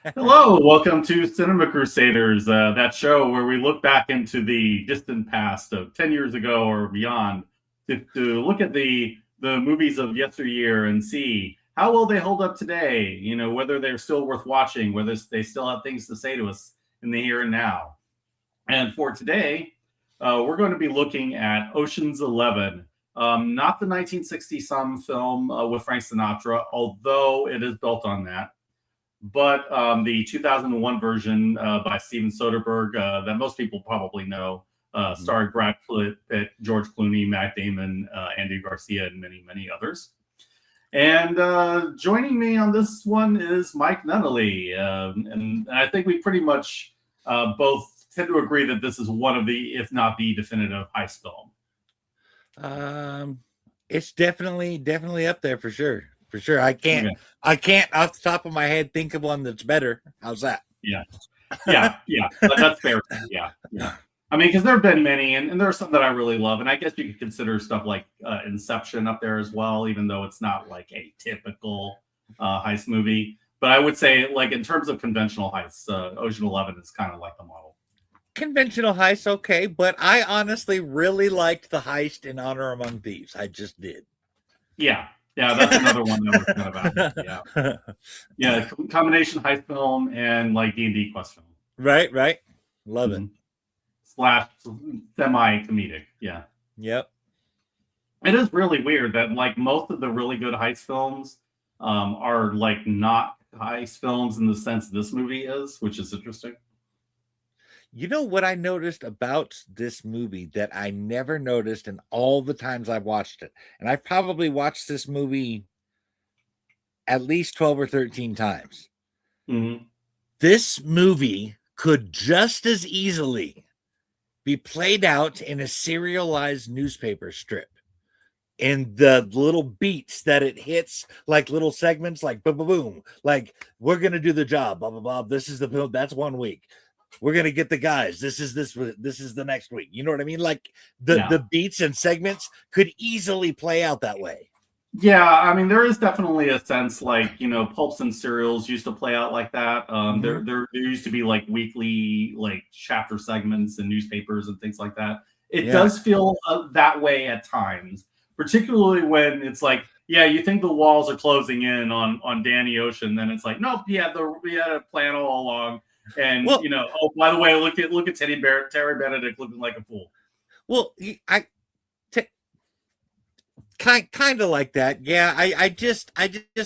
Hello, welcome to Cinema Crusaders, that show where we look back into the distant past of 10 years ago or beyond to look at the movies of yesteryear and see how well they hold up today, whether they're still worth watching, whether they still have things to say to us in the here and now. And for today, we're going to be looking at Ocean's 11, not the 1960 some film with Frank Sinatra, although it is built on that, but the 2001 version by Steven Soderbergh that most people probably know, starring Brad Pitt, George Clooney, Matt Damon, Andy Garcia, and many, many others. And joining me on this one is Mike Nunnally. And I think we pretty much both tend to agree that this is one of the, if not the definitive heist film. It's definitely up there for sure. For sure. I can't off the top of my head think of one that's better. How's that? Yeah. That's fair. Yeah. I mean, because there have been many, and there are some that I really love, and I guess you could consider stuff like Inception up there as well, even though it's not like a typical heist movie. But I would say, like, in terms of conventional heists, Ocean 11 is kind of like the model. Conventional heist, okay, but I honestly really liked the heist in Honor Among Thieves. I just did. Yeah, that's another one that we're kind of at. Yeah, combination heist film and like D&D quest film. Right. Love it. Slash semi-comedic, yeah. Yep. It is really weird that like most of the really good heist films are like not heist films in the sense this movie is, which is interesting. You know what I noticed about this movie that I never noticed in all the times I've watched it? And I've probably watched this movie at least 12 or 13 times. Mm-hmm. This movie could just as easily be played out in a serialized newspaper strip. In the little beats that it hits, like little segments, like boom, boom, boom. Like, we're going to do the job, blah, blah, blah. This is the film. That's 1 week. We're gonna get the guys. This is the next week. You know what I mean? Like the beats and segments could easily play out that way. Yeah, I mean, there is definitely a sense like, pulps and serials used to play out like that. There used to be like weekly like chapter segments in newspapers and things like that. It does feel that way at times, particularly when it's like, you think the walls are closing in on Danny Ocean, then it's like, nope, we had a plan all along. And oh, by the way, look at Terry Benedict looking like a fool. Well, kind of like that. Yeah, I just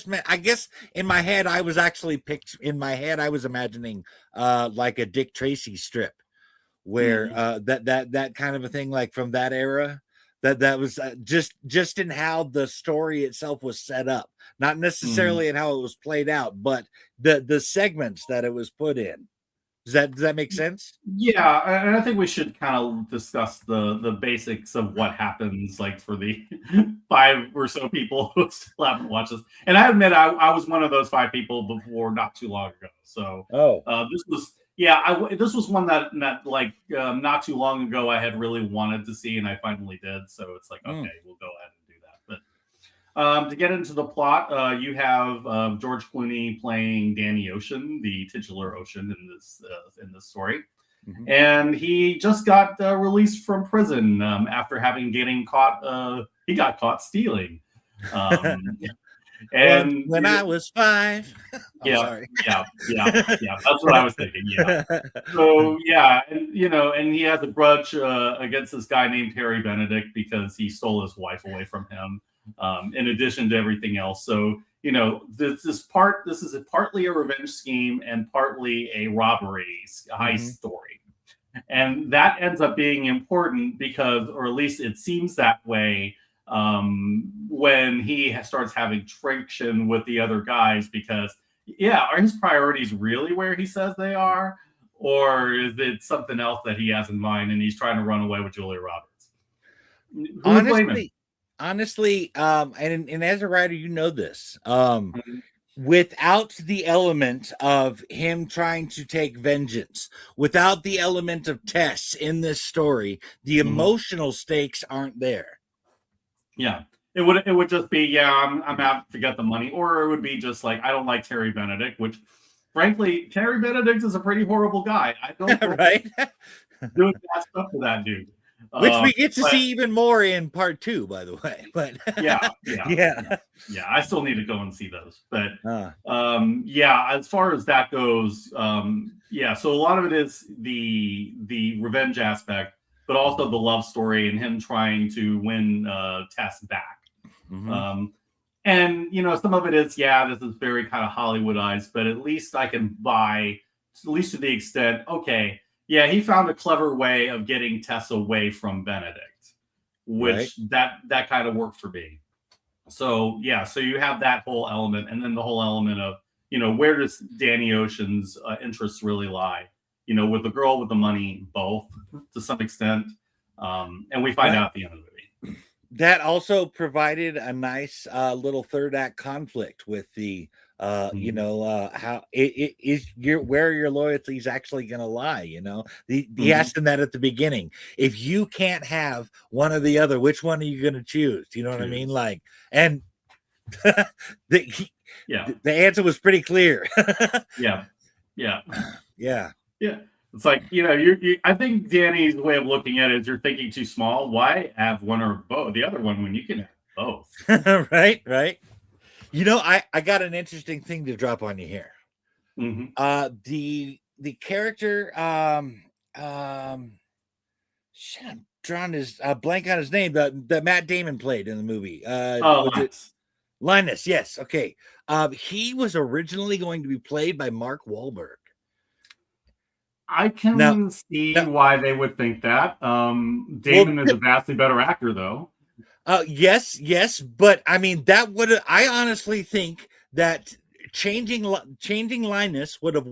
meant, I guess in my head I was actually I was imagining like a Dick Tracy strip where that kind of a thing, like from that era. That was just in how the story itself was set up, not necessarily in how it was played out, but the segments that it was put in. Does that make sense? Yeah, and I think we should kind of discuss the basics of what happens, like for the 5 or so people who still haven't watched this. And I admit I was one of those 5 people before not too long ago. So this was. This was one that like not too long ago I had really wanted to see, and I finally did. So it's like, okay, we'll go ahead and do that. But to get into the plot, you have George Clooney playing Danny Ocean, the titular Ocean in this story, and he just got released from prison after getting caught. He got caught stealing. And when I was 5. Yeah, that's what I was thinking. Yeah. So and he has a grudge against this guy named Terry Benedict because he stole his wife away from him. In addition to everything else, so this is partly a revenge scheme and partly a robbery heist story, and that ends up being important because, or at least it seems that way. When he starts having friction with the other guys, because are his priorities really where he says they are, or is it something else that he has in mind and he's trying to run away with Julia Roberts? Honestly, and as a writer, you know this, without the element of him trying to take vengeance, without the element of Tess in this story, the emotional stakes aren't there. Yeah, it would just be, I'm out to get the money, or it would be just like, I don't like Terry Benedict, which frankly, Terry Benedict is a pretty horrible guy. I don't right? doing bad stuff to that dude. Which we get to But see even more in part 2, by the way. But yeah. I still need to go and see those. But as far as that goes, so a lot of it is the revenge aspect, but also the love story and him trying to win Tess back. And some of it is, this is very kind of Hollywoodized, but at least I can buy, at least to the extent, okay, he found a clever way of getting Tess away from Benedict, which that kind of worked for me. So so you have that whole element, and then the whole element of where does Danny Ocean's interests really lie? With the girl with the money, both to some extent, and we find out at the end of the movie. That also provided a nice little third act conflict with the how it is where your loyalty is actually going to lie. He asked him that at the beginning. If you can't have one or the other, which one are you going to choose? You know what I mean? Like, and the answer was pretty clear. Yeah. It's like, I think Danny's way of looking at it is you're thinking too small. Why have one or both? The other one when you can have both. Right. I got an interesting thing to drop on you here. The character, I'm drawing his blank on his name that Matt Damon played in the movie. Linus. Yes. Okay. He was originally going to be played by Mark Wahlberg. I can see why they would think that. Damon is a vastly better actor, though. Yes, but I mean I honestly think that changing Linus would have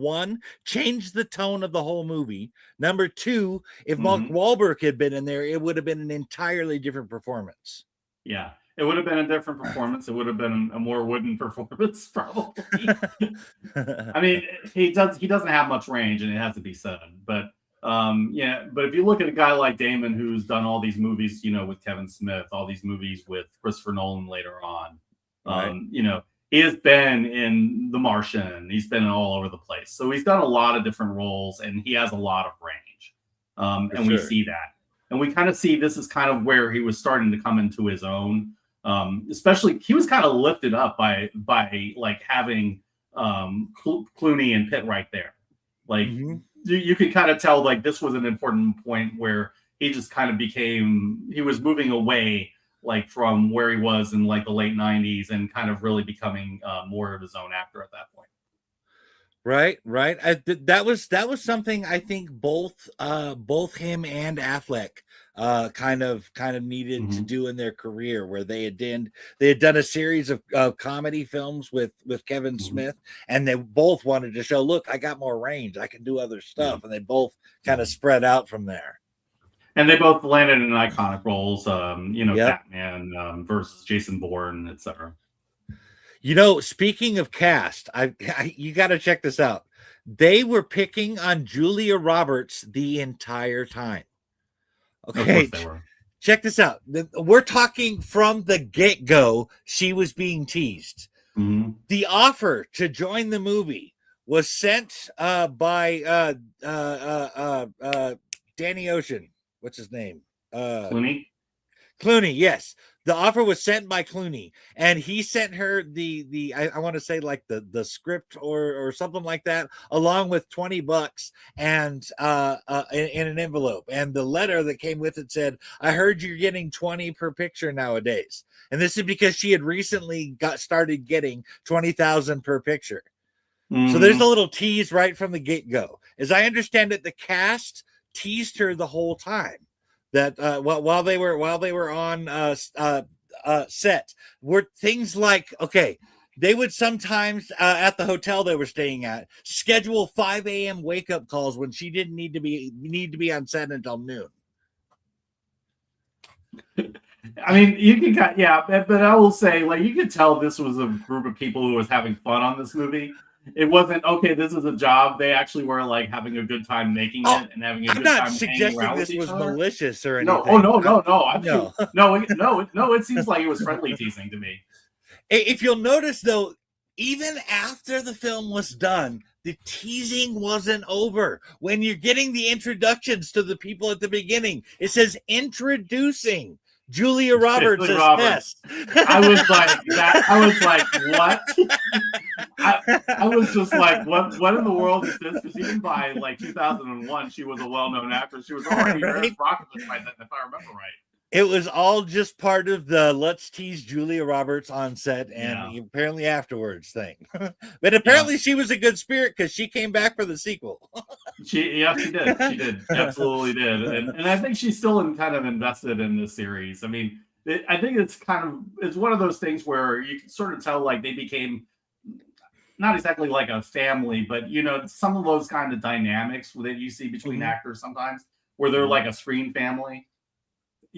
changed the tone of the whole movie. Number two, if Mark Wahlberg had been in there, it would have been an entirely different performance. Yeah, it would have been a different performance. It would have been a more wooden performance, probably. I mean, he doesn't have much range, and it has to be said. But but if you look at a guy like Damon, who's done all these movies, with Kevin Smith, all these movies with Christopher Nolan later on, he has been in The Martian. He's been all over the place. So he's done a lot of different roles, and he has a lot of range. And we see that. And we kind of see this is kind of where he was starting to come into his own. Especially, he was kind of lifted up by like having Clooney and Pitt right there. Like, you could kind of tell like this was an important point where he just kind of he was moving away like from where he was in like the late 90s and kind of really becoming more of his own actor at that point. Right. That was something I think both him and Affleck kind of needed to do in their career, where they had done a series of comedy films with Kevin Smith, and they both wanted to show, look, I got more range, I can do other stuff, and they both kind of spread out from there. And they both landed in iconic roles, Batman versus Jason Bourne, etc. Speaking of cast, you got to check this out. They were picking on Julia Roberts the entire time. Okay, check this out. We're talking from the get-go, she was being teased. The offer to join the movie was sent by Danny Ocean. What's his name? Clooney, yes. The offer was sent by Clooney, and he sent her the I want to say like the script or something like that, along with $20 and in an envelope. And the letter that came with it said, "I heard you're getting 20 per picture nowadays." And this is because she had recently started getting 20,000 per picture. So there's a little tease right from the get-go. As I understand it, the cast teased her the whole time. That while they were on set, were things like, okay, they would sometimes at the hotel they were staying at schedule 5 a.m. wake up calls when she didn't need to be on set until noon. I mean, you can but I will say, like, you could tell this was a group of people who was having fun on this movie. It wasn't, okay, this is a job. They actually were like having a good time making it and having a good time. I'm not suggesting this was malicious or anything. No. It seems like it was friendly teasing to me. If you'll notice, though, even after the film was done, the teasing wasn't over. When you're getting the introductions to the people at the beginning, it says introducing Julia Roberts as Tess. I was like that. I was like, what? I was just like, what in the world is this? Because even by like 2001, she was a well-known actress. She was already Eris Brockovich by then, if I remember right. It was all just part of the let's tease Julia Roberts on set and apparently afterwards thing. But apparently she was a good spirit because she came back for the sequel. She did. She did. Absolutely did. And I think she's still kind of invested in this series. I mean, I think it's one of those things where you can sort of tell like they became not exactly like a family, but you know, some of those kind of dynamics that you see between actors sometimes where they're like a screen family.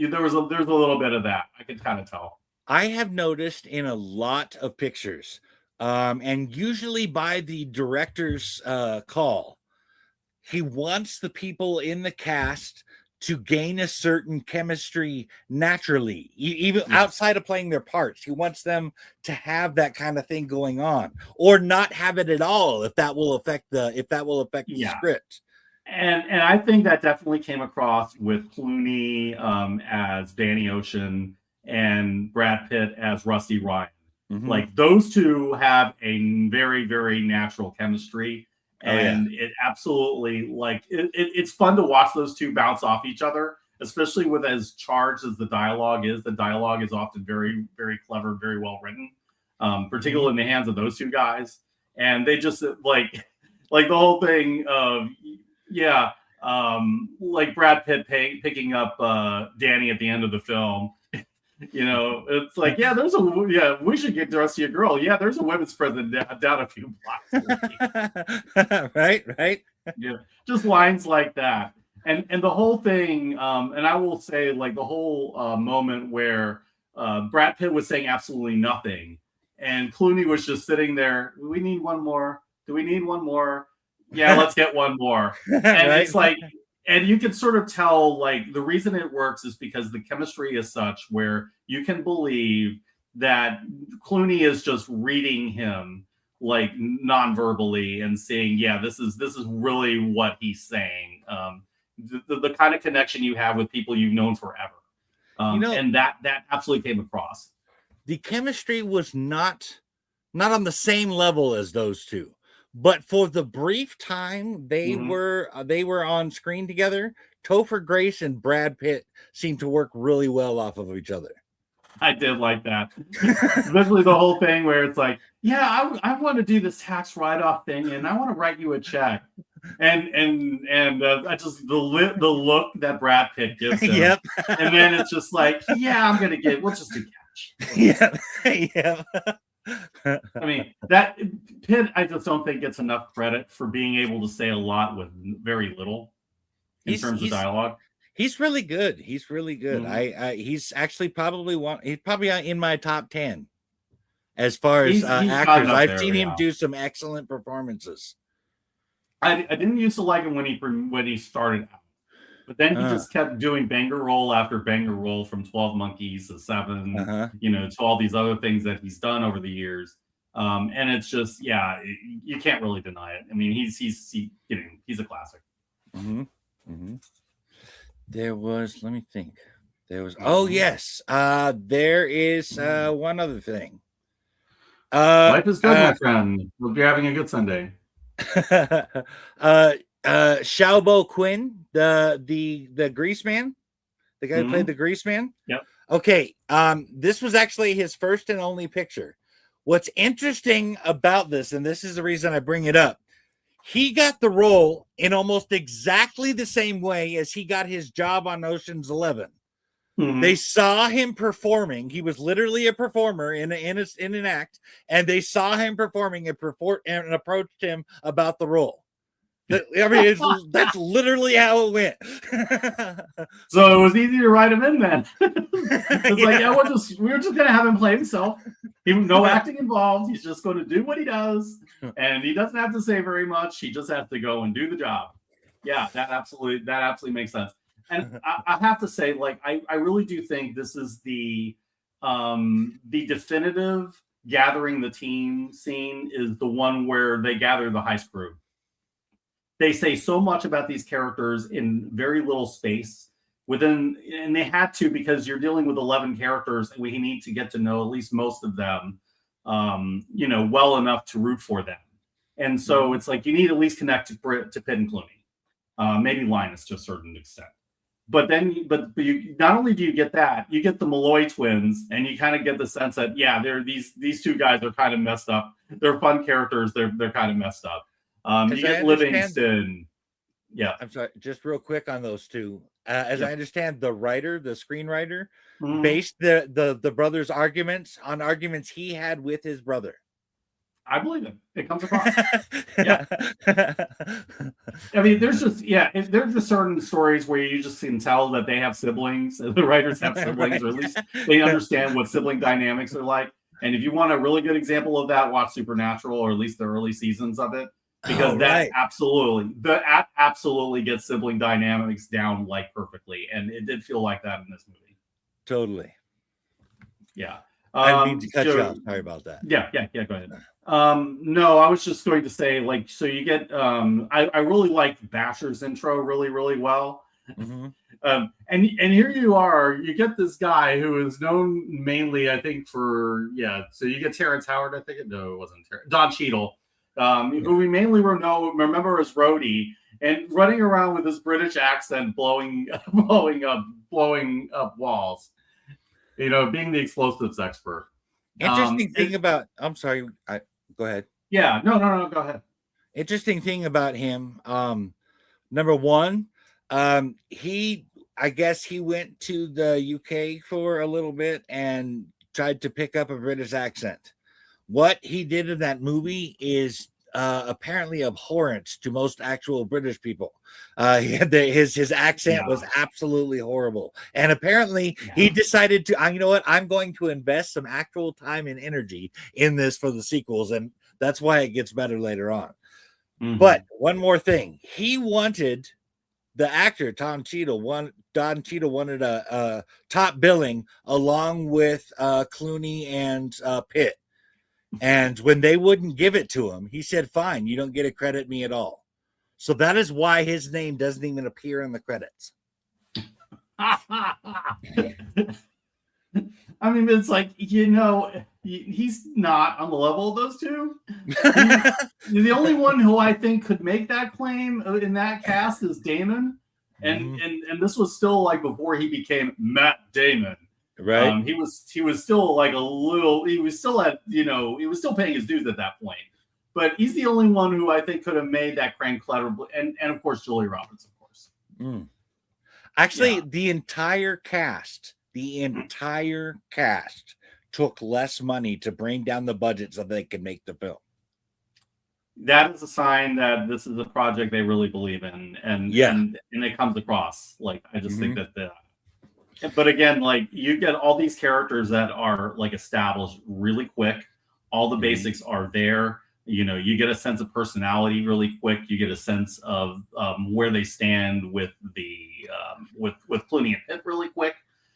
There's a little bit of that. I can kind of tell. I have noticed in a lot of pictures, and usually by the director's call, he wants the people in the cast to gain a certain chemistry naturally, even outside of playing their parts. He wants them to have that kind of thing going on, or not have it at all if that will affect the script. And I think that definitely came across with Clooney as Danny Ocean and Brad Pitt as Rusty Ryan. Like those two have a very, very natural chemistry. And it absolutely like it's fun to watch those two bounce off each other, especially with as charged as the dialogue is. The dialogue is often very, very clever, very well written, particularly in the hands of those two guys. And they just like the whole thing of like Brad Pitt picking up Danny at the end of the film. You know, it's like, we should get to see a girl. Yeah, there's a women's prison down a few blocks. Right. Yeah, just lines like that. And the whole thing, and I will say, like the whole moment where Brad Pitt was saying absolutely nothing, and Clooney was just sitting there. We need one more. Do we need one more? Yeah, let's get one more. And it's like, and you can sort of tell, like, the reason it works is because the chemistry is such where you can believe that Clooney is just reading him like non-verbally and saying, yeah, this is really what he's saying. The kind of connection you have with people you've known forever. And that absolutely came across. The chemistry was not on the same level as those two. But for the brief time they were on screen together, Topher Grace and Brad Pitt seemed to work really well off of each other. I did like that, especially the whole thing where it's like, I want to do this tax write-off thing, and I want to write you a check, and I just the look that Brad Pitt gives him, and then it's just like, we'll just do cash. I mean, that Pitt, I just don't think gets enough credit for being able to say a lot with very little in terms of dialogue. He's really good. He's really good. He's actually probably in my top 10 as far as actors. I've seen him do some excellent performances. I didn't used to like him when he started out. But then he just kept doing banger role after banger role, from 12 Monkeys to Seven, to all these other things that he's done over the years. And it's just, you can't really deny it. I mean, he's a classic. There was, let me think. There was, there is one other thing. Life is good, my friend. Hope you're having a good Sunday. Xiaobo Quinn, the Grease Man, the guy who played the Grease Man. Yep. Okay. This was actually his first and only picture. What's interesting about this, and this is the reason I bring it up, he got the role in almost exactly the same way as he got his job on Ocean's 11. They saw him performing. He was literally a performer in an act, and they saw him performing and approached him about the role. I mean, that's literally how it went. So it was easy to write him in then. It's like, we're just gonna have him play himself. No acting involved. He's just going to do what he does, and he doesn't have to say very much. He just has to go and do the job. Yeah, that absolutely makes sense. And I have to say, like, I really do think this is the definitive gathering the team scene is the one where they gather the heist crew. They say so much about these characters in very little space within, and they had to because you're dealing with 11 characters and we need to get to know at least most of them, well enough to root for them. And so it's like you need to at least connect to Pitt and Clooney, maybe Linus to a certain extent. But then, but you not only do you get that, you get the Malloy twins, and you kind of get the sense that they're these two guys are kind of messed up. They're fun characters. They're kind of messed up. You get Livingston. Yeah, I'm sorry. Just real quick on those two. As I understand, the screenwriter, based the brother's arguments on arguments he had with his brother. I believe it. It comes across. Yeah. I mean, there's just certain stories where you just can tell that they have siblings. The writers have siblings, or at least they understand what sibling dynamics are like. And if you want a really good example of that, watch Supernatural, or at least the early seasons of it, because that absolutely gets sibling dynamics down like perfectly. And it did feel like that in this movie. Totally. Yeah. I didn't mean to cut you off. Sorry about that. Yeah. Go ahead. No, I was just going to say, like, so you get. I really liked Basher's intro really, really well. Mm-hmm. And here you are. You get this guy who is known mainly, I think, for So you get Terrence Howard. I think it wasn't Don Cheadle, who we mainly remember as Rhodey, and running around with his British accent, blowing up walls. Being the explosives expert. Interesting thing about. I'm sorry. Go ahead. Yeah. No. Go ahead. Interesting thing about him. Number one, I guess he went to the UK for a little bit and tried to pick up a British accent. What he did in that movie is apparently abhorrent to most actual British people. His accent was absolutely horrible, and apparently he decided to. You know what? I'm going to invest some actual time and energy in this for the sequels, and that's why it gets better later on. Mm-hmm. But one more thing, he wanted the actor Don Cheadle wanted a top billing along with Clooney and Pitt. And when they wouldn't give it to him, he said, fine, you don't get to credit me at all. So that is why his name doesn't even appear in the credits. I mean, it's like, he's not on the level of those two. The only one who I think could make that claim in that cast is Damon. And this was still like before he became Matt Damon. Right. He was still like he was still paying his dues at that point. But he's the only one who I think could have made that crank clever, and of course Julia Roberts, of course. Actually, the entire cast took less money to bring down the budget so they could make the film. That is a sign that this is a project they really believe in, and it comes across. Like, I just think that but again, like, you get all these characters that are like established really quick. All the basics are there. You get a sense of personality really quick. You get a sense of where they stand with with Clooney and Pitt really quick.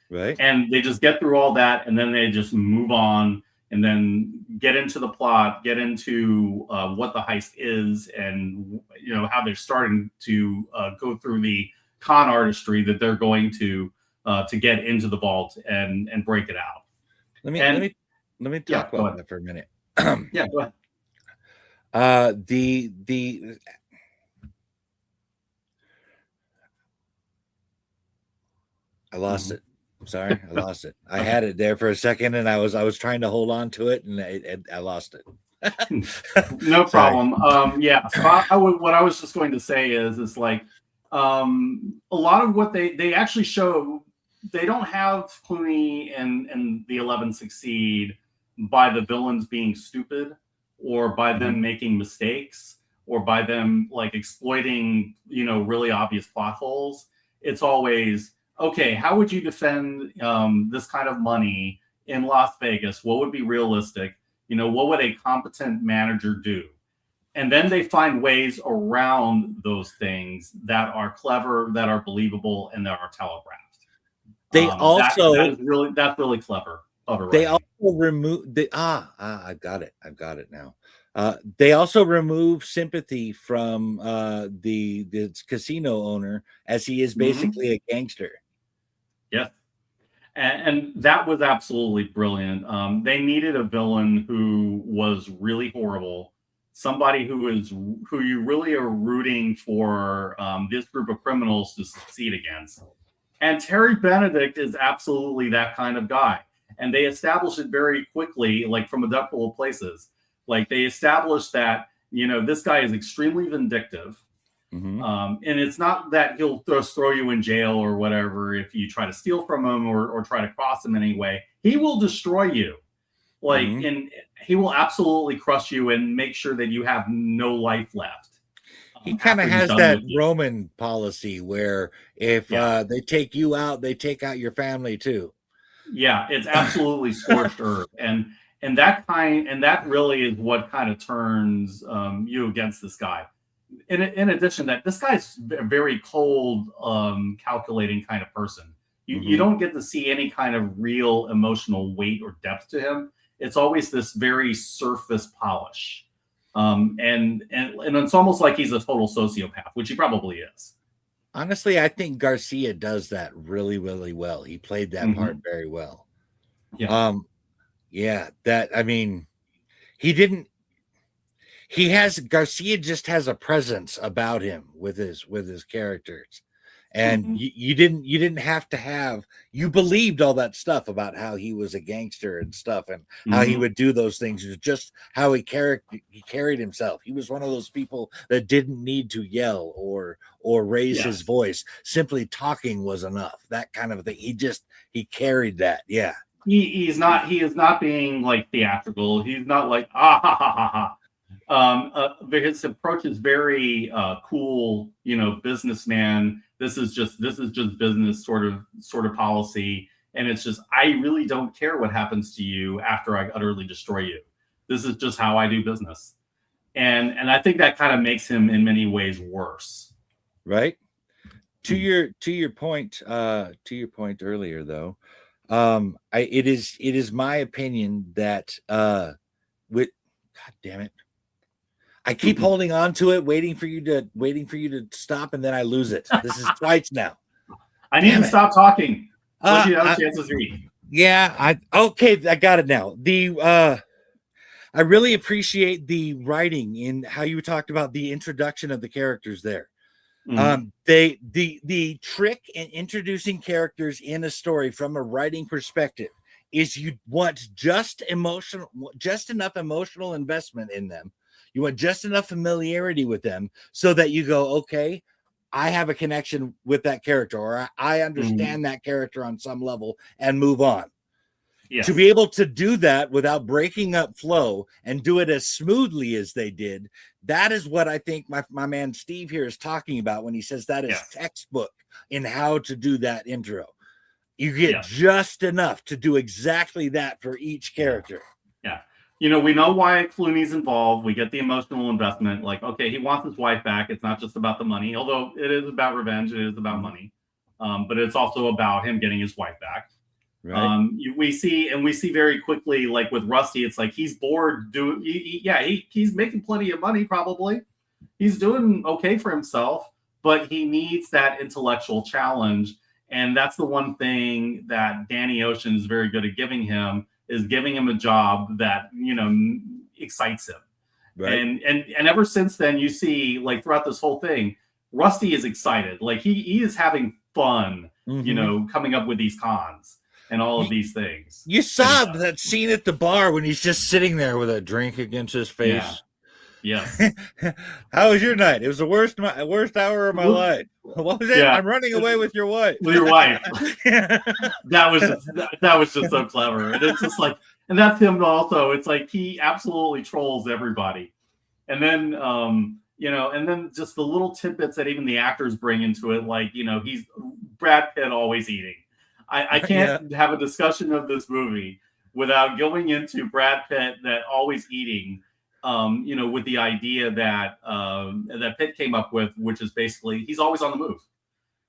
Right. And they just get through all that, and then they just move on, and then get into the plot, get into what the heist is, and how they're starting to go through the con artistry that they're going to get into the vault and break it out. Let me talk about that for a minute. Yeah, go ahead. I lost it. I'm sorry, I lost it. I had it there for a second, and I was trying to hold on to it, and I lost it. No problem. So what I was just going to say is like a lot of what they actually show. They don't have Clooney and the 11 succeed by the villains being stupid, or by them making mistakes, or by them like exploiting, really obvious plot holes. It's always, okay, how would you defend this kind of money in Las Vegas? What would be realistic? What would a competent manager do? And then they find ways around those things that are clever, that are believable, and that are telegraphed. They also that's really clever. They also also remove the I've got it. I've got it now. They also remove sympathy from the casino owner, as he is basically a gangster. Yes. And that was absolutely brilliant. They needed a villain who was really horrible, somebody who you really are rooting for this group of criminals to succeed against. And Terry Benedict is absolutely that kind of guy. And they established it very quickly, like from a couple of places. Like they established that, this guy is extremely vindictive. And it's not that he'll just throw you in jail or whatever if you try to steal from him or try to cross him in any way. He will destroy you. And he will absolutely crush you and make sure that you have no life left. He kind of has that Roman policy where if they take you out, they take out your family too. Yeah, it's absolutely scorched earth, and that really is what kind of turns you against this guy. In addition to that, this guy's a very cold, calculating kind of person. You don't get to see any kind of real emotional weight or depth to him. It's always this very surface polish. And it's almost like he's a total sociopath, which he probably is. Honestly, I think Garcia does that really, really well. He played that part very well. Yeah. Garcia just has a presence about him with his characters. And you didn't have to have, you believed all that stuff about how he was a gangster and stuff and how he would do those things. It was just how he carried himself. He was one of those people that didn't need to yell or raise his voice. Simply talking was enough. That kind of thing. He carried that. Yeah. He is not being like theatrical. He's not like ha ha ha ha. His approach is very cool, businessman. This is just business sort of policy, and it's just I really don't care what happens to you after I utterly destroy you. This is just how I do business, and I think that kind of makes him in many ways worse. Right. To your point earlier, though, it is my opinion that God damn it. I keep holding on to it, waiting for you to stop, and then I lose it. This is twice now. I need to stop talking. So you have a chance to read. Yeah, I got it now. I really appreciate the writing in how you talked about the introduction of the characters there. The trick in introducing characters in a story from a writing perspective is you want just enough emotional investment in them. You want just enough familiarity with them so that you go, okay, I have a connection with that character, or I understand that character on some level and move on. Yes. To be able to do that without breaking up flow and do it as smoothly as they did, that is what I think my man Steve here is talking about when he says that is textbook in how to do that intro. You get just enough to do exactly that for each character. Yeah. We know why Clooney's involved. We get the emotional investment. Like, okay, he wants his wife back. It's not just about the money, although it is about revenge. It is about money. But it's also about him getting his wife back. Right. We see very quickly, like with Rusty, it's like he's bored. He's making plenty of money. Probably, he's doing okay for himself, but he needs that intellectual challenge, and that's the one thing that Danny Ocean is very good at giving him. Is giving him a job that excites him, right? And ever since then, you see like throughout this whole thing, Rusty is excited. Like he is having fun, coming up with these cons and all of these things. You saw that scene at the bar when he's just sitting there with a drink against his face. Yes. How was your night? It was the worst hour of my life. What was it? Yeah. I'm running away with your wife. With your wife. That was just so clever. And it's just like, and that's him also. It's like he absolutely trolls everybody. And then and then just the little tidbits that even the actors bring into it, like, he's Brad Pitt always eating. I can't have a discussion of this movie without going into Brad Pitt that always eating. With the idea that that Pitt came up with, which is basically he's always on the move.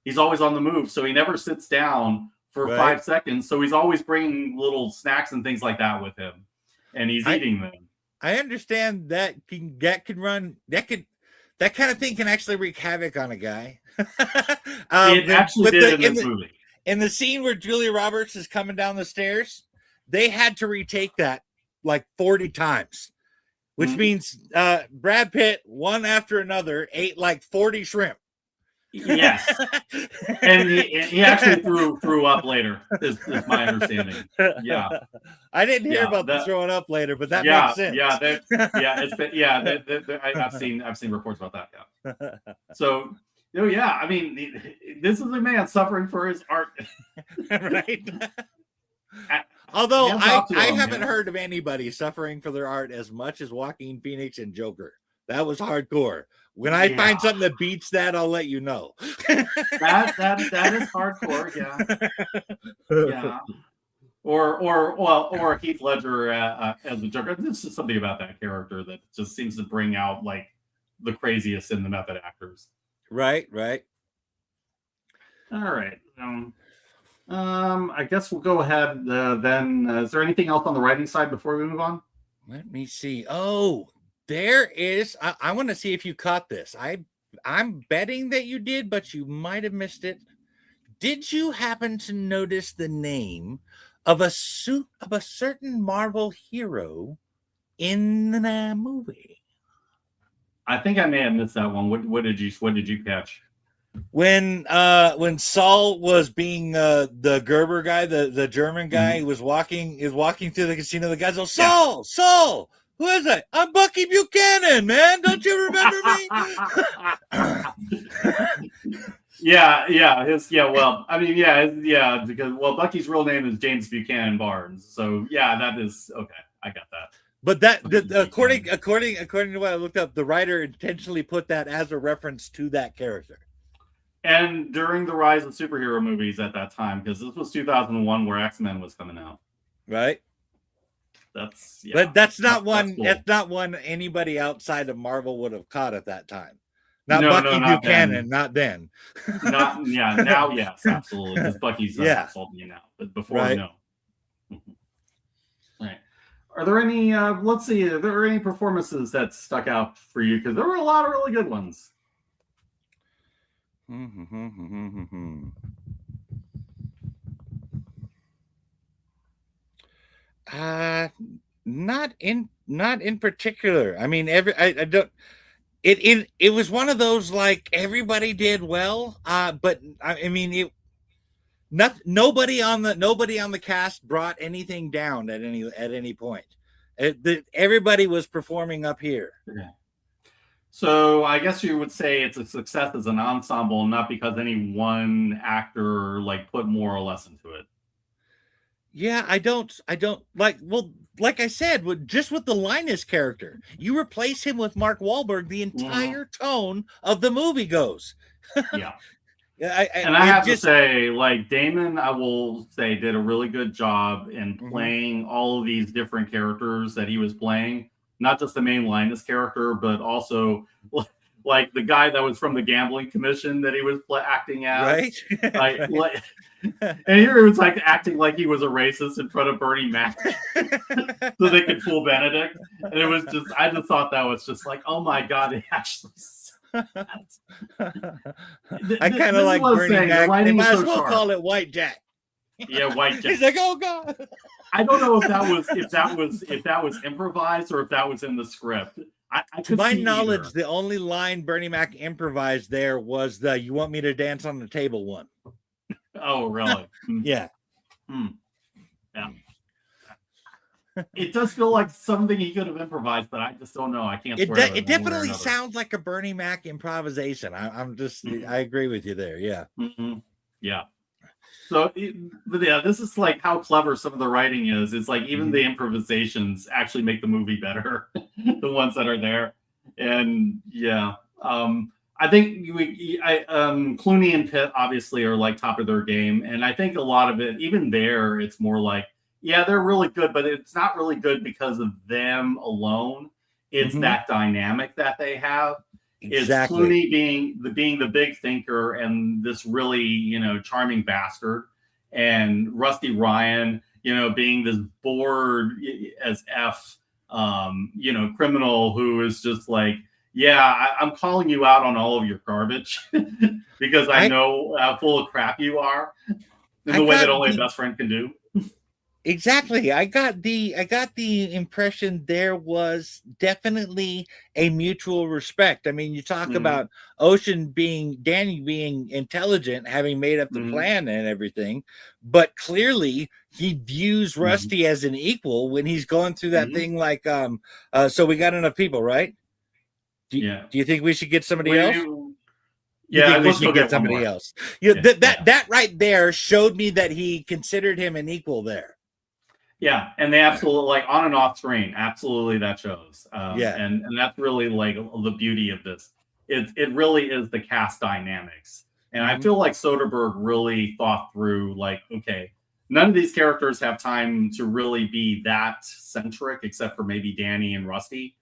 He's always on the move, so he never sits down for Right. 5 seconds. So he's always bringing little snacks and things like that with him, and he's eating them. I understand that that kind of thing can actually wreak havoc on a guy. It actually did in this movie. In the scene where Julia Roberts is coming down the stairs, they had to retake that like 40 times, which means Brad Pitt, one after another, ate like 40 shrimp. Yes, and he actually threw up later. Is my understanding? Yeah, I didn't hear about the throwing up later, but that makes sense. I've seen reports about that. Yeah, so yeah, I mean, this is a man suffering for his art, right? Although I haven't heard of anybody suffering for their art as much as Joaquin Phoenix and Joker. That was hardcore. When I find something that beats that, I'll let you know. that is hardcore, yeah. Or Heath Ledger as the Joker. There's just something about that character that just seems to bring out like the craziest in the method actors. Right. All right. I guess we'll go ahead then. Is there anything else on the writing side before we move on? Let me see. Oh, there is. I want to see if you caught this. I'm betting that you did, but you might have missed it. Did you happen to notice the name of a certain Marvel hero in the movie? I think I may have missed that one. What did you catch? When Saul was being the Gerber guy, the German guy, was walking through the casino, the guys go, Saul, who is that? I'm Bucky Buchanan, man. Don't you remember me? Because Bucky's real name is James Buchanan Barnes. So yeah, that is okay. I got that. But according to what I looked up, the writer intentionally put that as a reference to that character. And during the rise of superhero movies at that time, because this was 2001 where X-Men was coming out. Right. That's not one anybody outside of Marvel would have caught at that time. Not Buchanan, not then. Now yes, absolutely. Because Bucky's assaulting you now. But before no. All right. Are there any let's see, are there any performances that stuck out for you? Because there were a lot of really good ones. Not in particular. I mean, I don't. It was one of those like everybody did well, but I mean, nobody on the cast brought anything down at any point. Everybody was performing up here. Yeah. So I guess you would say it's a success as an ensemble, not because any one actor like put more or less into it. Yeah, I don't like. Well, like I said, just with the Linus character, you replace him with Mark Wahlberg, the entire tone of the movie goes. Yeah. I have to say, like Damon, I will say, did a really good job in playing all of these different characters that he was playing. Not just the main Linus character, but also like the guy that was from the gambling commission that he was acting as. Right. And here it was like acting like he was a racist in front of Bernie Mac so they could fool Benedict. And it was just, I just thought that was just like, oh my God, it actually I kind of like Bernie Mac. They might as well call it White Jack. Yeah, White Jack. He's like, oh God. I don't know if that was improvised or if that was in the script. To my knowledge, the only line Bernie Mac improvised there was the "You want me to dance on the table" one. Oh, really? Yeah. Yeah. It does feel like something he could have improvised, but I just don't know. I can't. It definitely sounds like a Bernie Mac improvisation. I agree with you there. Yeah. Yeah. So, this is like how clever some of the writing is. It's like even the improvisations actually make the movie better, the ones that are there. And yeah, I think Clooney and Pitt obviously are like top of their game. And I think a lot of it, even there, it's more like, yeah, they're really good, but it's not really good because of them alone. It's that dynamic that they have. Exactly. Is Clooney being the big thinker and this really, charming bastard. and Rusty Ryan, being this bored as F, criminal who is just like, yeah, I'm calling you out on all of your garbage because I know how full of crap you are in the way that only a best friend can do. Exactly. I got the impression there was definitely a mutual respect. I mean, you talk about Danny being intelligent, having made up the plan and everything, but clearly he views Rusty as an equal when he's going through that thing like, so we got enough people, right? Do you think we should get somebody else? Yeah, let's go get somebody else. That right there showed me that he considered him an equal there. Yeah, and they absolutely, like, on and off screen, absolutely that shows. And that's really like the beauty of this. It really is the cast dynamics. And I feel like Soderbergh really thought through, like, okay, none of these characters have time to really be that centric, except for maybe Danny and Rusty.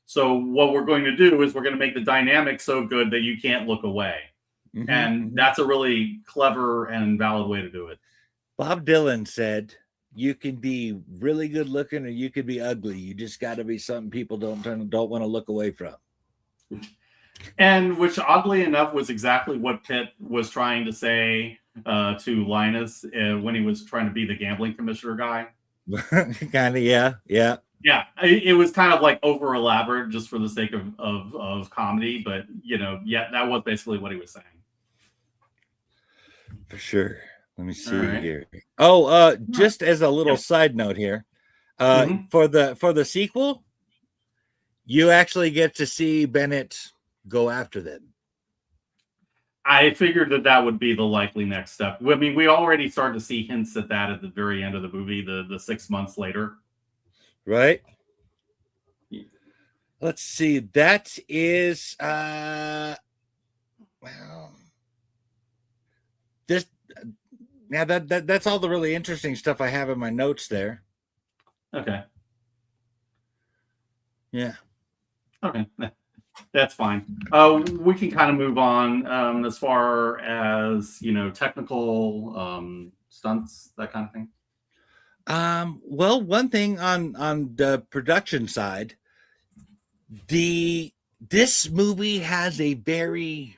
So what we're going to do is we're going to make the dynamic so good that you can't look away. And that's a really clever and valid way to do it. Bob Dylan said, you can be really good looking or you could be ugly. You just got to be something people don't want to look away from. And which, oddly enough, was exactly what Pitt was trying to say to Linus when he was trying to be the gambling commissioner guy. Kind of, yeah. Yeah, it was kind of like over elaborate just for the sake of comedy, but that was basically what he was saying. For sure. Let me see here. Oh, just as a little side note here, for the sequel, you actually get to see Bennett go after them. I figured that would be the likely next step. I mean, we already started to see hints at that at the very end of the movie, the 6 months later. Right. Let's see. That is well, this now that's all the really interesting stuff I have in my notes there. Okay. Yeah. Okay. That's fine. We can kind of move on as far as technical stunts, that kind of thing. Well, one thing on the production side, this movie has a very,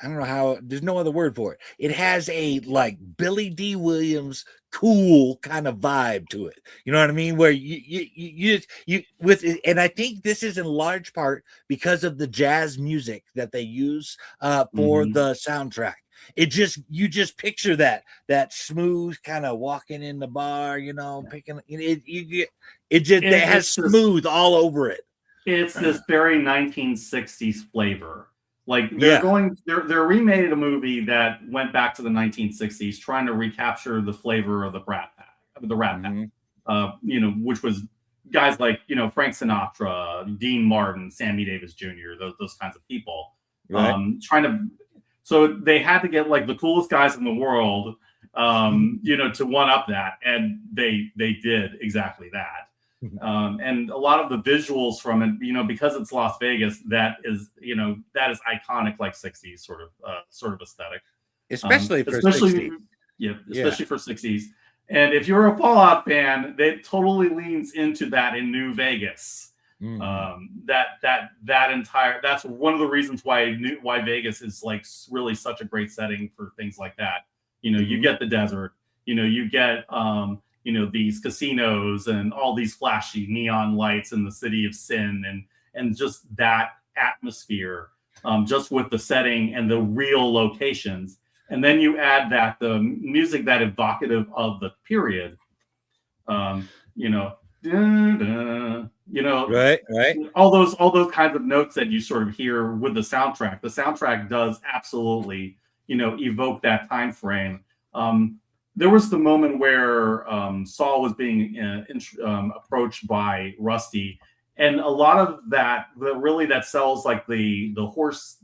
I don't know how, there's no other word for it. It has a like Billy D. Williams cool kind of vibe to it. You know what I mean? Where you with it, and I think this is in large part because of the jazz music that they use for the soundtrack. You just picture that smooth kind of walking in the bar, picking it. It has smooth all over it. It's this very 1960s flavor. Like they're remade a movie that went back to the 1960s, trying to recapture the flavor of the Rat Pack, which was guys like Frank Sinatra, Dean Martin, Sammy Davis Jr., those kinds of people, So they had to get like the coolest guys in the world, to one up that, and they did exactly that. And a lot of the visuals from it, because it's Las Vegas, that is iconic, like 60s sort of aesthetic, especially for 60s. Yeah, especially for 60s. And if you're a Fallout fan, that totally leans into that in New Vegas. That's one of the reasons why Vegas is like really such a great setting for things like that. You get the desert, you get these casinos and all these flashy neon lights in the city of sin, and just that atmosphere, just with the setting and the real locations. And then you add the music that evocative of the period, right. All those kinds of notes that you sort of hear with the soundtrack. The soundtrack does absolutely, evoke that time frame. There was the moment where Saul was being approached by Rusty, and a lot of that sells like the horse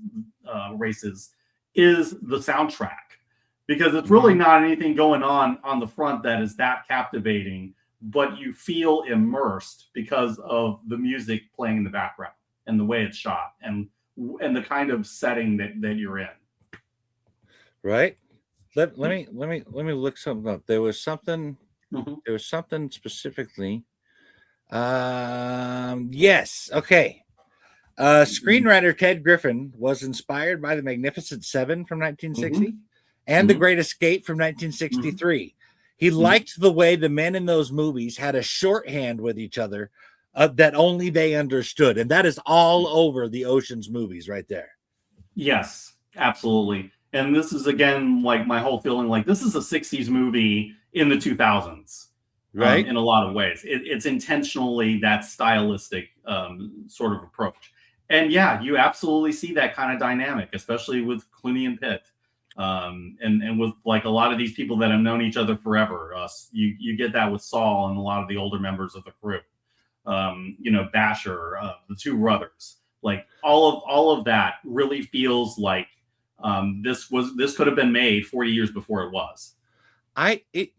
races is the soundtrack, because it's really not anything going on the front that is that captivating, but you feel immersed because of the music playing in the background and the way it's shot and the kind of setting that you're in. Right. let me look something up. There was something Mhm. specifically. Yes. Okay. Screenwriter Ted Griffin was inspired by The Magnificent Seven from Mhm. 1960 and The Mhm. Great Escape from Mhm. 1963. He Mhm. liked the way the men in those movies had a shorthand with each other that only they understood. And that is all over the Ocean's movies right there. Yes, absolutely. And this is again like my whole feeling like this is a 60s movie in the 2000s Right? in a lot of ways. It's intentionally that stylistic sort of approach. And yeah, you absolutely see that kind of dynamic, especially with Clooney and Pitt. And with like a lot of these people that have known each other forever. You get that with Saul and a lot of the older members of the crew. Basher, the two brothers, like all of that really feels like this could have been made 40 years before it was.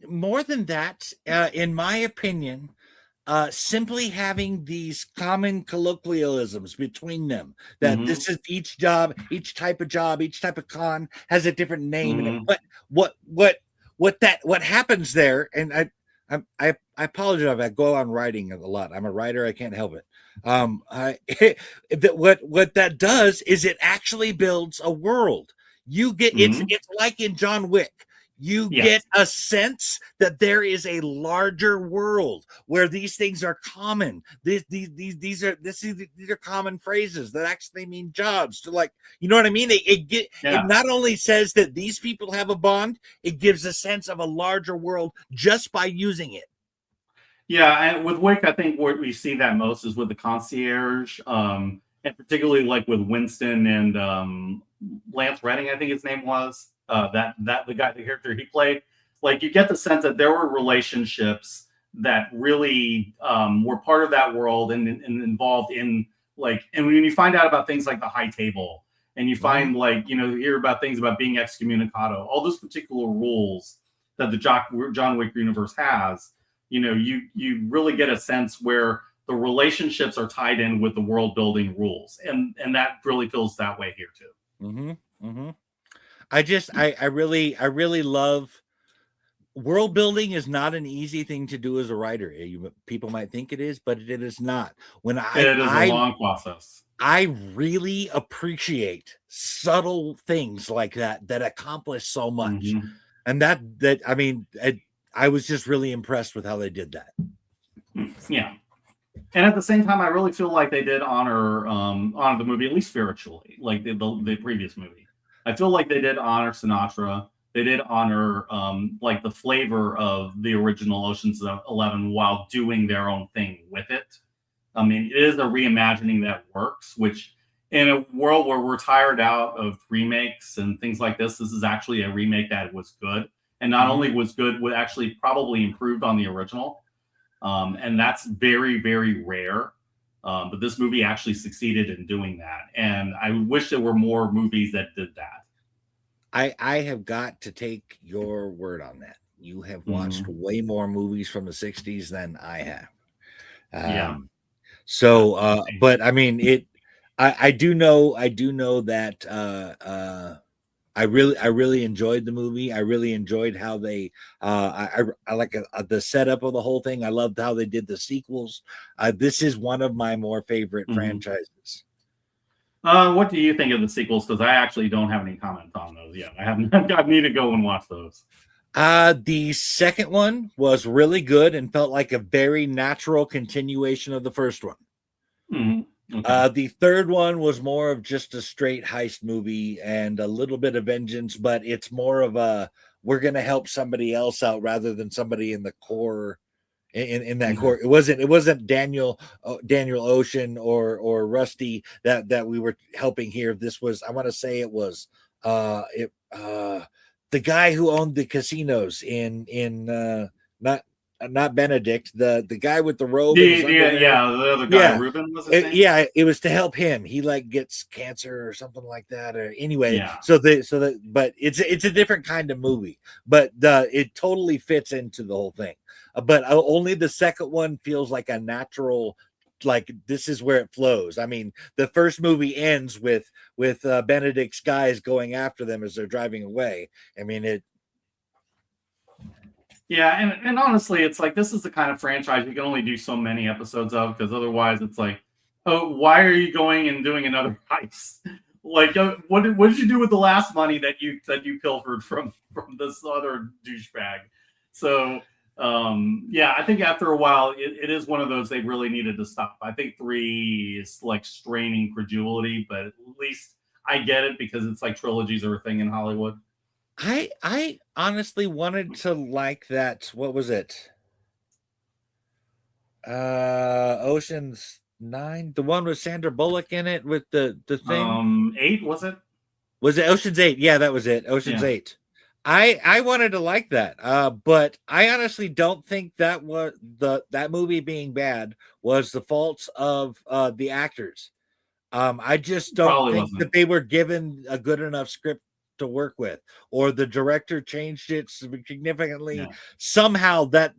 More than that, in my opinion, simply having these common colloquialisms between them, that Mm-hmm. this is each job, each type of job, each type of con has a different name in it. Mm-hmm. But what happens there, and I apologize if I go on writing a lot. I'm a writer, I can't help it. What that does is it actually builds a world. You get Mm-hmm. it's like in John Wick. You get Yes. a sense that there is a larger world where these things are common. These are common phrases that actually mean jobs. To, like, you know what I mean? It Yeah. not only says that these people have a bond, it gives a sense of a larger world just by using it. Yeah, and with Wick, I think where we see that most is with the concierge, and particularly like with Winston and Lance Redding, I think his name was the character he played. Like you get the sense that there were relationships that really were part of that world and involved in like, and when you find out about things like the High Table, and you Mhm. find like you hear about things about being excommunicado, all those particular rules that the John Wick universe has. You really get a sense where the relationships are tied in with the world building rules, and that really feels that way here too. Mm-hmm. Mm-hmm. I really love world building. Is not an easy thing to do as a writer. People might think it is, but it is not. When It is a long process. I really appreciate subtle things like that accomplish so much. Hmm. And I mean, I was just really impressed with how they did that. Yeah, and at the same time, I really feel like they did honor the movie at least spiritually, like the previous movie. I feel like they did honor Sinatra. They did honor like the flavor of the original Ocean's 11 while doing their own thing with it. I mean, it is a reimagining that works, which in a world where we're tired out of remakes and things like this is actually a remake that was good. And not Mhm. only was good, would actually probably improved on the original. And that's very, very rare. But this movie actually succeeded in doing that. And I wish there were more movies that did that. I have got to take your word on that. You have watched Mm-hmm. way more movies from the 60s than I have. Yeah. But I mean, I do know that I really enjoyed the movie. I really enjoyed how they I like the setup of the whole thing. I loved how they did the sequels. This is one of my more favorite Mm-hmm. franchises. What do you think of the sequels? Because I actually don't have any comment on those yet. I haven't. I need to go and watch those. The second one was really good and felt like a very natural continuation of the first one. Mm-hmm. Okay. The third one was more of just a straight heist movie and a little bit of vengeance, but it's more of a we're going to help somebody else out rather than somebody in the core. In that Mm-hmm. core, it wasn't Daniel Ocean or Rusty that we were helping here. This was, I want to say it was it the guy who owned the casinos not Benedict, the guy with the robe and his underwear. Yeah, the other guy, Yeah, Ruben was his name. yeah, it was to help him. He like gets cancer or something like that. Or anyway, Yeah. but it's a different kind of movie. But it totally fits into the whole thing. But only the second one feels like a natural. Like this is where it flows. I mean, the first movie ends with Benedict's guys going after them as they're driving away. I mean, Yeah, and honestly, it's like this is the kind of franchise you can only do so many episodes of because otherwise, it's like, oh, why are you going and doing another heist? Like, what did you do with the last money that you pilfered from this other douchebag? So, yeah, I think after a while, it is one of those they really needed to stop. I think three is like straining credulity, but at least I get it because it's like trilogies are a thing in Hollywood. I honestly wanted to like that. What was it? Ocean's 9, the one with Sandra Bullock in it with the thing. Eight was it? Was it Ocean's 8? Yeah, that was it. Ocean's Yeah, 8. I wanted to like that. But I honestly don't think that was that movie being bad was the faults of the actors. I just don't probably think wasn't. that they were given a good enough script to work with, or the director changed it significantly Yeah. somehow. But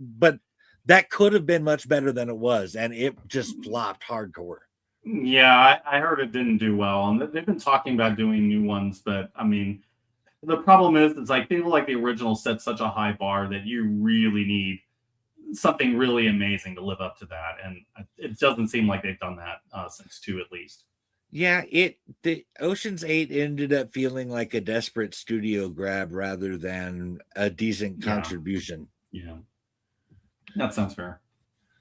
that could have been much better than it was, and it just flopped hardcore. Yeah, I heard it didn't do well, and they've been talking about doing new ones, but I mean, the problem is, it's like people like the original set such a high bar that you really need something really amazing to live up to that, and it doesn't seem like they've done that since two at least. Yeah, the Ocean's 8 ended up feeling like a desperate studio grab rather than a decent Yeah, contribution. yeah, that sounds fair.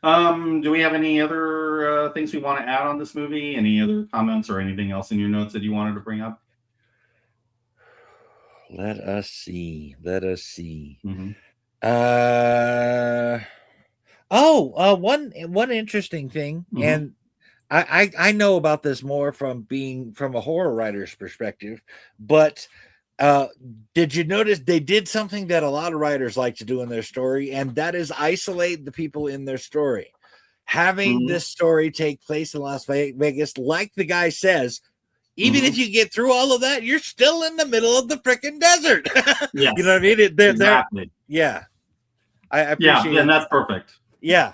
Do we have any other things we want to add on this movie? Any other comments or anything else in your notes that you wanted to bring up? Let us see. Let us see. Mm-hmm. Uh one interesting thing, Mm-hmm. and I know about this more from being from a horror writer's perspective, but uh did you notice they did something that a lot of writers like to do in their story, and that is isolate the people in their story. Having Mm-hmm. this story take place in Las Vegas, like the guy says, even if Mm-hmm. you get through all of that, you're still in the middle of the freaking desert. You know Yes, what I mean? They're exactly. yeah. I Yeah, appreciate and it. that's perfect. Yeah.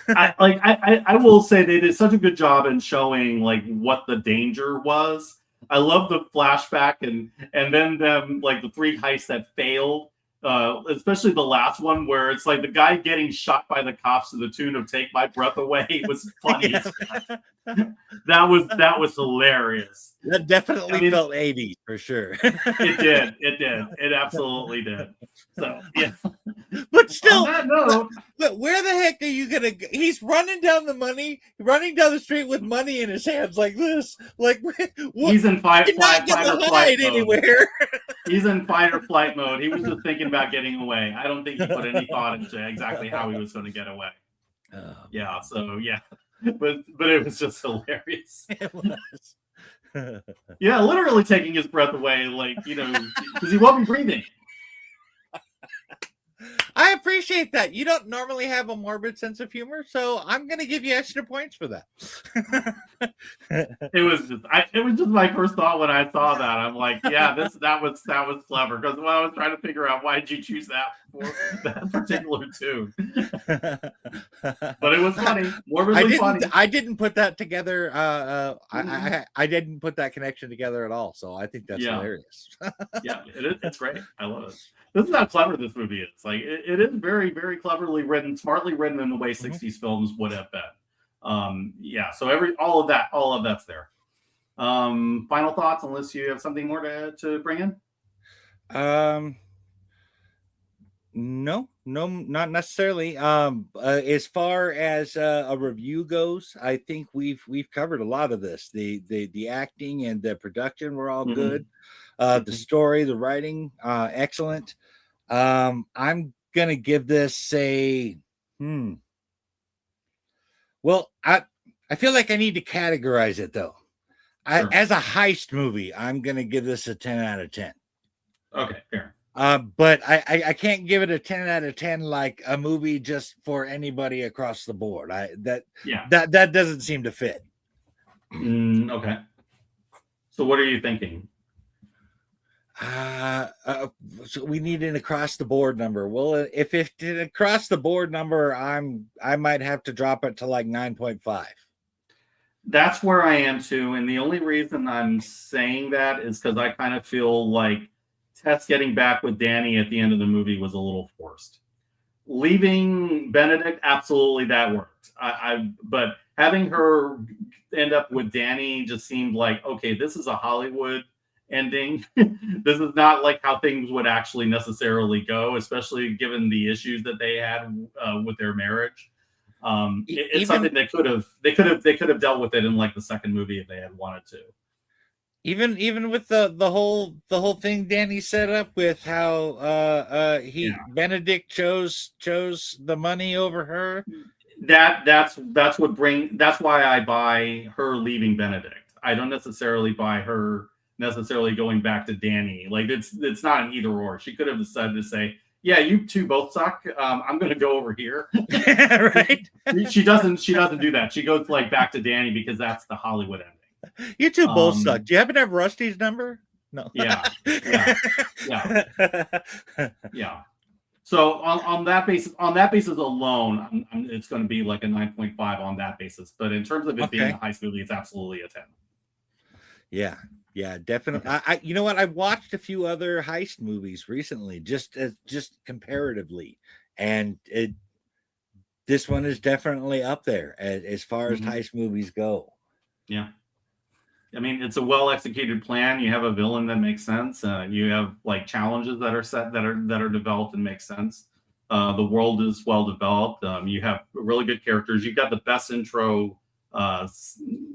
I will say they did such a good job in showing like what the danger was. I love the flashback and then them like the three heists that failed, especially the last one where it's like the guy getting shot by the cops to the tune of "Take My Breath Away" was funny Yeah. as heck. That was hilarious. That I definitely mean, felt 80s for sure. it did, it did, it absolutely did. So yeah. But On still, that note, but where the heck are you gonna go? He's running down the money, running down the street with money in his hands like this. Like what? he's in You're not fight gonna or flight hide mode. anywhere. He's in fight or flight mode. He was just thinking about getting away. I don't think he put any thought into exactly how he was going to get away. Oh, Yeah, so yeah, but it was just hilarious. it was. Yeah, literally taking his breath away, like because he won't be breathing. I appreciate that. You don't normally have a morbid sense of humor, so I'm going to give you extra points for that. It was just my first thought when I saw that. I'm like, yeah, that was clever because when I was trying to figure out why did you choose that for that particular tune, but it was funny, morbidly funny. I didn't put that together. Mm-hmm. I didn't put that connection together at all. So I think that's hilarious. Yeah, it's great. I love it. This is how clever this movie is. Like it is very, very cleverly written, smartly written in the way Mhm. 60s films would have been. Yeah, so all of that's there. Final thoughts, unless you have something more to bring in. Um, no, not necessarily. As far as a review goes, I think we've covered a lot of this. The acting and the production were all Mm-hmm. good. The story, the writing, excellent. I'm gonna give this a well, I feel like I need to categorize it though. Sure. As a heist movie, I'm gonna give this a 10 out of 10. Okay, fair. But I can't give it a 10 out of 10 like a movie just for anybody across the board. That doesn't seem to fit. Okay. So what are you thinking? So we need an across the board number. Well, if it's an across the board number, I might have to drop it to like 9.5. That's where I am too, and the only reason I'm saying that is because I kind of feel like Tess getting back with Danny at the end of the movie was a little forced. leaving Benedict, absolutely that worked. But having her end up with Danny just seemed like, okay, this is a Hollywood ending. This is not like how things would actually necessarily go, especially given the issues that they had with their marriage. It's something they could have dealt with it in like the second movie if they had wanted to. Even with the whole thing Danny set up with how Benedict chose the money over her. That's why I buy her leaving Benedict. I don't necessarily buy her necessarily going back to Danny. Like it's not an either or. She could have decided to say, yeah, you two both suck. I'm going to go over here. Right? She doesn't do that. She goes like back to Danny because that's the Hollywood ending. You two both suck. Do you happen to have Rusty's number? No. Yeah. So on that basis alone, it's going to be like a 9.5 on that basis. But in terms of it being a heist movie, it's absolutely a 10. Yeah, definitely. You know what? I've watched a few other heist movies recently, just comparatively, and this one is definitely up there as far as heist movies go. Yeah. I mean, it's a well-executed plan. You have a villain that makes sense. You have like challenges that are set that are developed and make sense. The world is well developed. You have really good characters. You've got the best intro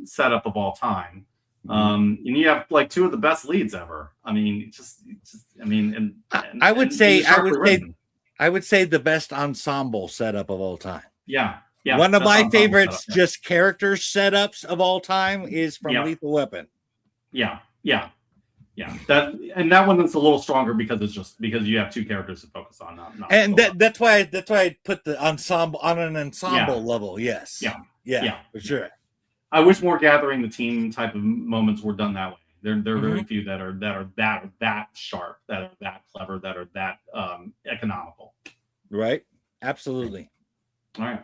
setup of all time. And you have like two of the best leads ever. I mean, I would say the best ensemble setup of all time. Yeah. One of my favorites, just character setups of all time, is from Lethal Weapon. Yeah. That one is a little stronger because you have two characters to focus on. That's why I put the ensemble on an ensemble level. Yes. Yeah, for sure. I wish more gathering the team type of moments were done that way. There are very few that are that sharp, that are that clever, that are that economical. Right. Absolutely. All right.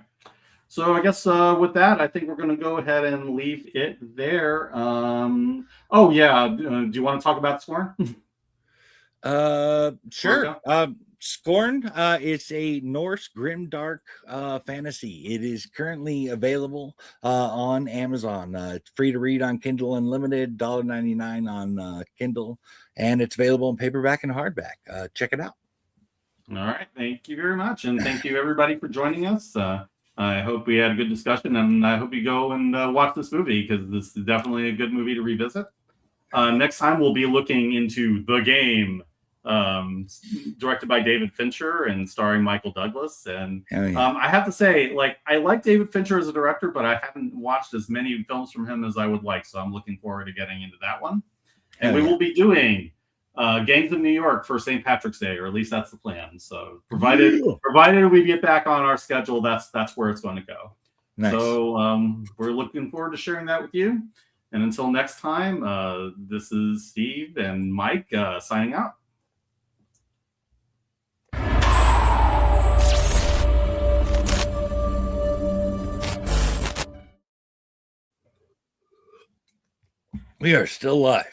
So I guess with that, I think we're going to go ahead and leave it there. Do you want to talk about Scorn? Sure. Scorn is a Norse grimdark fantasy. It is currently available on Amazon. It's free to read on Kindle Unlimited, $1.99 on Kindle, and it's available in paperback and hardback. Check it out. All right. Thank you very much. And thank you, everybody, for joining us. I hope we had a good discussion, and I hope you go and watch this movie because this is definitely a good movie to revisit. Next time, we'll be looking into The Game, directed by David Fincher and starring Michael Douglas. And I have to say, like, I like David Fincher as a director, but I haven't watched as many films from him as I would like. So I'm looking forward to getting into that one. And we will be doing Gangs of New York for St. Patrick's Day, or at least that's the plan. So provided we get back on our schedule, that's where it's going to go. Nice. So we're looking forward to sharing that with you. And until next time, this is Steve and Mike signing out. We are still live.